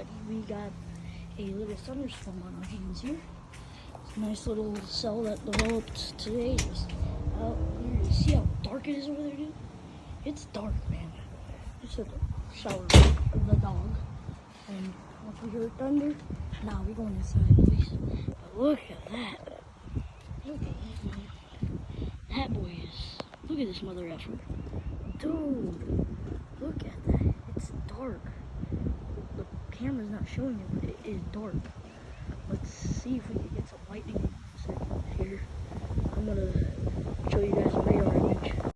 everybody. We got a little thunderstorm on our hands here. It's a nice little cell that developed today. Just out here. You see how dark it is over there, dude? It's dark, man. Just at the shower of the dog. And once we hear thunder, nah, we're going inside, boys. But look at that. Look at that, man. That boy is. Look at this mother effer. Dude, look at that. It's dark. The camera's not showing it, but it is dark. Let's see if we can get some lightning signal here. I'm gonna show you guys a radar image.